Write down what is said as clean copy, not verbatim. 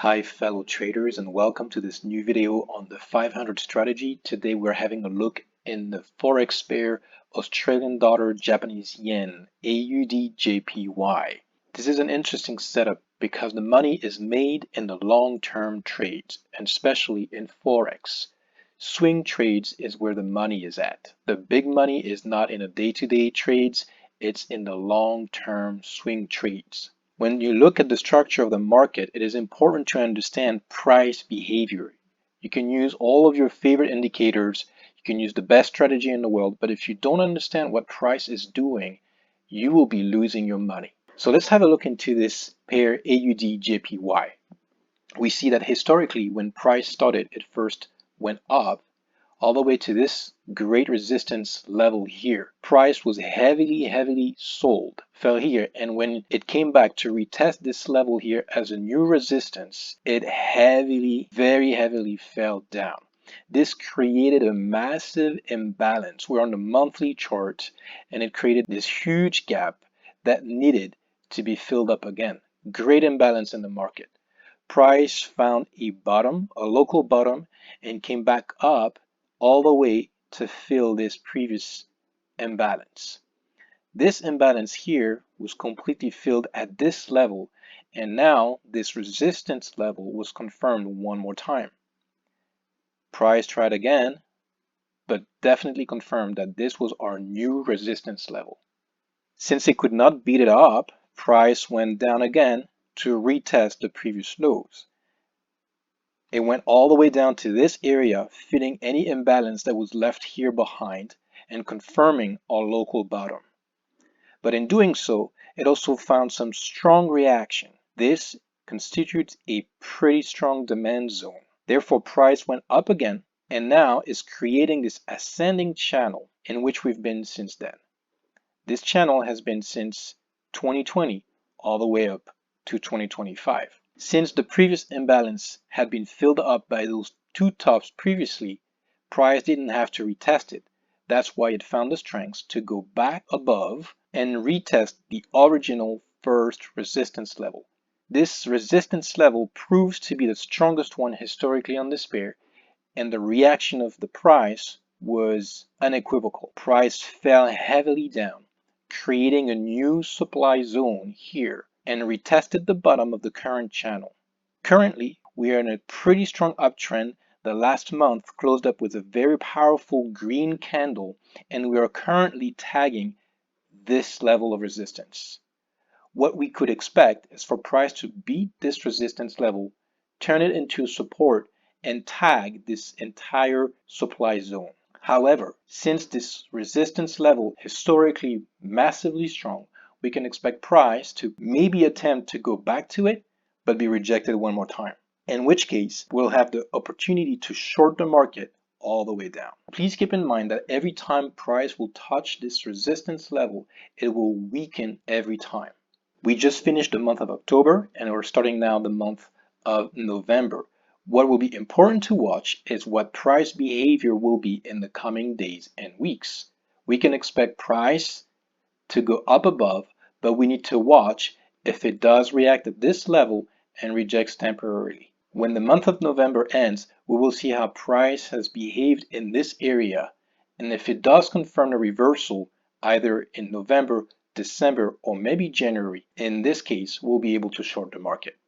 Hi fellow traders, and welcome to this new video on the 500 strategy. Today we're having a look in the forex pair Australian dollar Japanese yen AUDJPY. This is an interesting setup because the money is made in the long-term trades, and especially in forex. Swing trades is where the money is at. The big money is not in the day-to-day trades, it's in the long-term swing trades. When you look at the structure of the market, it is important to understand price behavior. You can use all of your favorite indicators, you can use the best strategy in the world, but if you don't understand what price is doing, you will be losing your money. So let's have a look into this pair AUD-JPY. We see that historically when price started, it first went up all the way to this great resistance level here. Price was heavily sold, fell here, and when it came back to retest this level here as a new resistance, it very heavily fell down. This created a massive imbalance. We're on the monthly chart, and it created this huge gap that needed to be filled up again. Great imbalance in the market. Price found a bottom, a local bottom, and came back up all the way to fill this previous imbalance. This imbalance here was completely filled at this level, and now this resistance level was confirmed one more time. Price tried again, but definitely confirmed that this was our new resistance level. Since it could not beat it up, price went down again to retest the previous lows. It went all the way down to this area, filling any imbalance that was left here behind and confirming our local bottom. But in doing so, it also found some strong reaction. This constitutes a pretty strong demand zone. Therefore, price went up again and now is creating this ascending channel in which we've been since then. This channel has been since 2020 all the way up to 2025. Since the previous imbalance had been filled up by those two tops previously, price didn't have to retest it. That's why it found the strength to go back above and retest the original first resistance level. This resistance level proves to be the strongest one historically on this pair, and the reaction of the price was unequivocal. Price fell heavily down, creating a new supply zone here, and retested the bottom of the current channel. Currently, we are in a pretty strong uptrend. The last month closed up with a very powerful green candle, and we are currently tagging this level of resistance. What we could expect is for price to beat this resistance level, turn it into support, and tag this entire supply zone. However, since this resistance level historically massively strong, we can expect price to maybe attempt to go back to it, but be rejected one more time. In which case, we'll have the opportunity to short the market all the way down. Please keep in mind that every time price will touch this resistance level, it will weaken every time. We just finished the month of October, and we're starting now the month of November. What will be important to watch is what price behavior will be in the coming days and weeks. We can expect price to go up above, but we need to watch if it does react at this level and rejects temporarily. When the month of November ends, we will see how price has behaved in this area, and if it does confirm a reversal either in November, December, or maybe January, in this case, we'll be able to short the market.